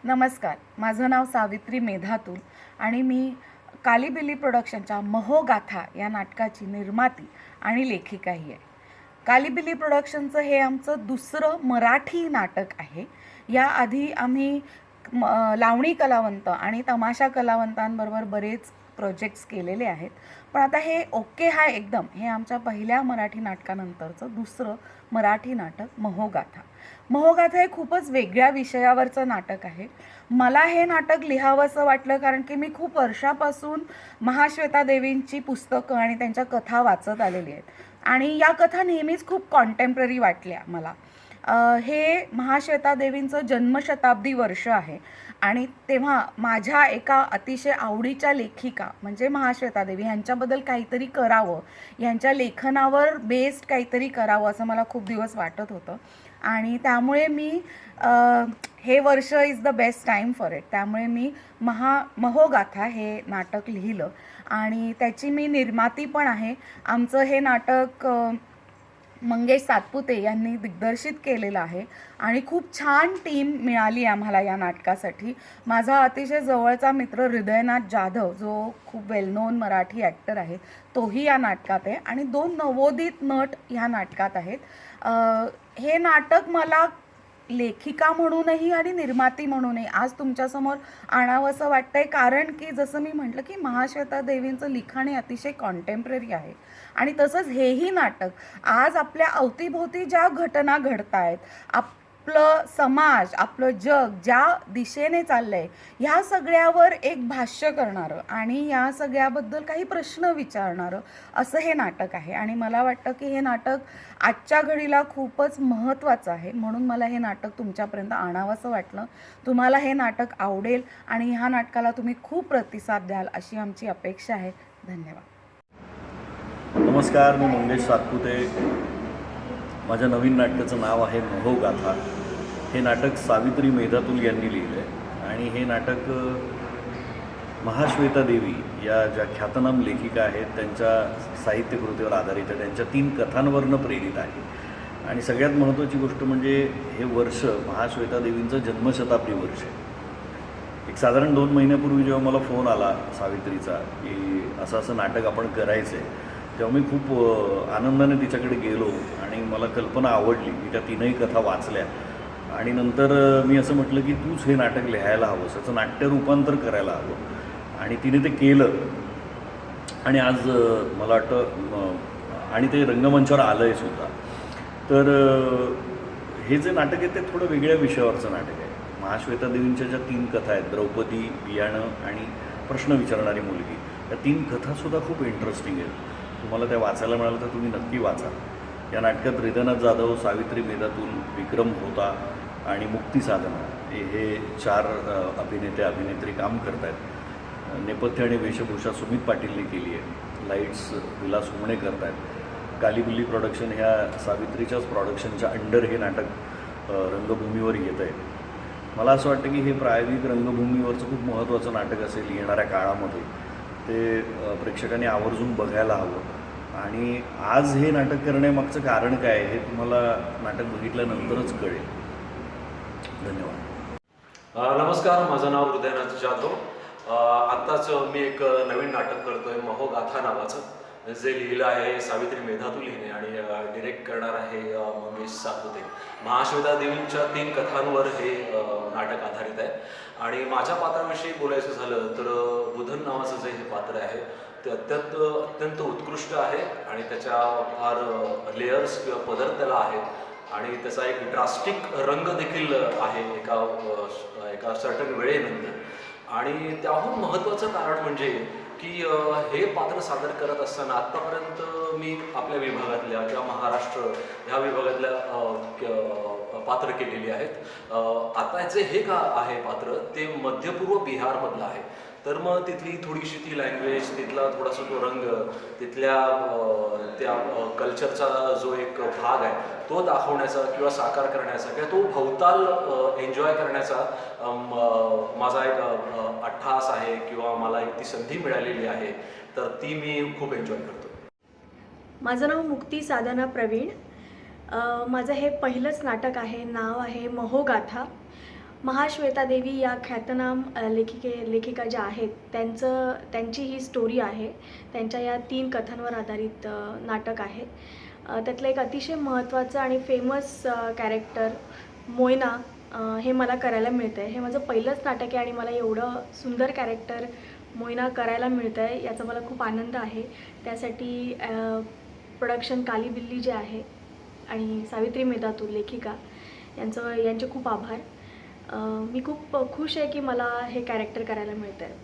नमस्कार, माझं नाव सावित्री मेधातुल आणि मी कालीबिली प्रोडक्शनच्या महोगाथा या नाटकाची निर्माती आणि लेखिकाही आहे. कालीबिली प्रोडक्शनचं हे आमचं दुसरं मराठी नाटक आहे. याआधी आम्ही लावणी कलावंत आणि तमाशा कलावंतांबरोबर बरेच प्रोजेक्ट्स केलेले आहेत, पण आता हे ओके हाय एकदम हे आमच्या पहिल्या मराठी नाटकानंतरचं दुसरं मराठी नाटक महोगाथा. महोगाथा हे खूपच वेगळ्या विषयावरचं नाटक आहे. मला हे नाटक लिहावंसं वाटलं कारण की मी खूप वर्षापासून महाश्वेता देवींची पुस्तकं आणि त्यांच्या कथा वाचत आलेली आहेत आणि या कथा नेहमीच खूप कॉन्टेम्पररी वाटल्या मला. हे महाश्वेता देवींचं जन्मशताब्दी वर्ष आहे आणि तेव्हा माझ्या एका अतिशय आवडीच्या लेखिका म्हणजे महाश्वेता देवी यांच्याबद्दल काहीतरी करावं, यांच्या लेखनावर बेस्ड काहीतरी करावं असं मला खूप दिवस वाटत होतं आणि त्यामुळे मी हे वर्ष is the best time for it. त्यामुळे मी महोगाथा हे नाटक लिहिलं आणि त्याची मी निर्माती पण आहे. आमचं हे नाटक मंगेश सातपुते यांनी दिग्दर्शित केलेलं आहे आणि खूप छान टीम मिळाली आम्हाला या नाटकासाठी. माझा अतिशय जवळचा मित्र हृदयनाथ जाधव जो खूप वेल नोन मराठी ॲक्टर आहे तोही या नाटकात आहे आणि 2 नवोदित नट ह्या नाटकात आहेत. हे नाटक मला लेखिका म्हणूनही आणि निर्माती म्हणूनही आज तुमच्यासमोर आणावंसं वाटतंय कारण की जसं मी म्हटलं की महाश्वेता देवींचं लिखाण हे अतिशय कॉन्टेम्पररी आहे आणि तसंच हेही नाटक आज आपल्या अवतीभोवती ज्या घटना घडत आहेत, आपलं समाज आपलं जग ज्या दिशेने चाललंय ह्या सगळ्यावर एक भाष्य करणारं आणि या सगळ्याबद्दल काही प्रश्न विचारणारं असं हे नाटक आहे आणि मला वाटतं की हे नाटक आजच्या घडीला खूपच महत्त्वाचं आहे. म्हणून मला हे नाटक तुमच्यापर्यंत आणावंसं वाटलं. तुम्हाला हे नाटक आवडेल आणि ह्या नाटकाला तुम्ही खूप प्रतिसाद द्याल अशी आमची अपेक्षा आहे. धन्यवाद. नमस्कार, मी मंगेश सातपुते. माझ्या नवीन नाटकाचं नाव आहे महोगाथा. हे नाटक सावित्री मेधातुल यांनी लिहिलं आहे आणि हे नाटक महाश्वेता देवी या ज्या ख्यातनाम लेखिका आहेत त्यांच्या साहित्यकृतीवर आधारित आहे. त्यांच्या 3 कथांवरनं प्रेरित आहे आणि सगळ्यात महत्त्वाची गोष्ट म्हणजे हे वर्ष महाश्वेता देवींचं जन्मशताब्दी वर्ष आहे. एक साधारण 2 महिन्यापूर्वी जेव्हा मला फोन आला सावित्रीचा की असं नाटक आपण करायचं आहे, तेव्हा मी खूप आनंदाने तिच्याकडे गेलो आणि मला कल्पना आवडली. मी त्या 3ही कथा वाचल्या आणि नंतर मी असं म्हटलं की तूच हे नाटक लिहायला हवं, त्याचं नाट्य रूपांतर करायला हवं आणि तिने ते केलं आणि आज मला वाटतं आणि ते रंगमंचावर आलं आहे सुद्धा. तर हे जे नाटक आहे ते थोडं वेगळ्या विषयावरचं नाटक आहे. महाश्वेता देवींच्या ज्या 3 कथा आहेत, द्रौपदी, बियाणं आणि प्रश्न विचारणारी मुलगी, या 3 कथासुद्धा खूप इंटरेस्टिंग आहेत. तुम्हाला त्या वाचायला मिळालं तर तुम्ही नक्की वाचा. या नाटकात हृदयनाथ जाधव, सावित्री मेधातुल, विक्रम होता आणि मुक्ती साधना हे 4 अभिनेते अभिनेत्री काम करत आहेत. नेपथ्य आणि वेशभूषा सुमित पाटीलने केली आहे. लाईट्स विलास हुमणे करत आहेत. कालीबिली प्रोडक्शन ह्या सावित्रीच्याच प्रोडक्शनच्या अंडर हे नाटक रंगभूमीवर येतं आहे. मला असं वाटतं की हे प्रायोगिक रंगभूमीवरचं खूप महत्त्वाचं नाटक असेल येणाऱ्या काळामध्ये. ते प्रेक्षकांनी आवर्जून बघायला हवं आणि आज हे नाटक करण्यामागचं कारण काय हे तुम्हाला नाटक बघितल्यानंतरच कळेल. धन्यवाद. नमस्कार, माझं नाव हृदयनाथ जाधव. आत्ताच मी एक नवीन नाटक करतोय महोगाथा नावाचं, जे लिहिलं आहे सावित्री मेधातुल हिने आणि डिरेक्ट करणार आहे मंगेश सातपुते. महाश्वेता देवींच्या 3 कथांवर हे नाटक आधारित आहे आणि माझ्या पात्राविषयी बोलायचं झालं तर बुधन नावाचं जे हे पात्र आहे ते अत्यंत उत्कृष्ट आहे आणि त्याच्या फार लेयर्स किंवा पदर त्याला आहेत आणि त्याचा एक ड्रास्टिक रंग देखील आहे एका सर्टन वेळेनंतर. आणि त्याहून महत्त्वाचं कारण म्हणजे की हे पात्र सादर करत असताना आत्तापर्यंत मी आपल्या विभागातल्या किंवा महाराष्ट्र ह्या विभागातल्या पात्र केलेली आहेत. आता जे हे का आहे पात्र ते मध्यपूर्व बिहारमधलं आहे. तर मग तिथली थोडीशी ती लँग्वेज, तिथला थोडासा तो रंग, तिथल्या त्या कल्चरचा जो एक भाग आहे तो दाखवण्याचा किंवा साकार करण्याचा किंवा तो भवताल एन्जॉय करण्याचा माझा एक अट्टहास आहे किंवा मला एक ती संधी मिळालेली आहे, तर ती मी खूप एन्जॉय करतो. माझं नाव मुक्ती साधना प्रवीण. माझं हे पहिलंच नाटक आहे. नाव आहे महोगाथा. महाश्वेता देवी या ख्यातनाम लेखिका ज्या आहेत त्यांची ही स्टोरी आहे. त्यांच्या या 3 कथांवर आधारित नाटक आहे. त्यातलं एक अतिशय महत्त्वाचं आणि फेमस कॅरेक्टर मोयना हे मला करायला मिळतं आहे. हे माझं पहिलंच नाटक आहे आणि मला एवढं सुंदर कॅरेक्टर मोयना करायला मिळतं आहे याचा मला खूप आनंद आहे. त्यासाठी प्रोडक्शन काली बिल्ली जे आहे आणि सावित्री मेधातूर लेखिका यांचे खूप आभार. मी खूप खुश आहे की मला हे कॅरेक्टर करायला मिळतं आहे.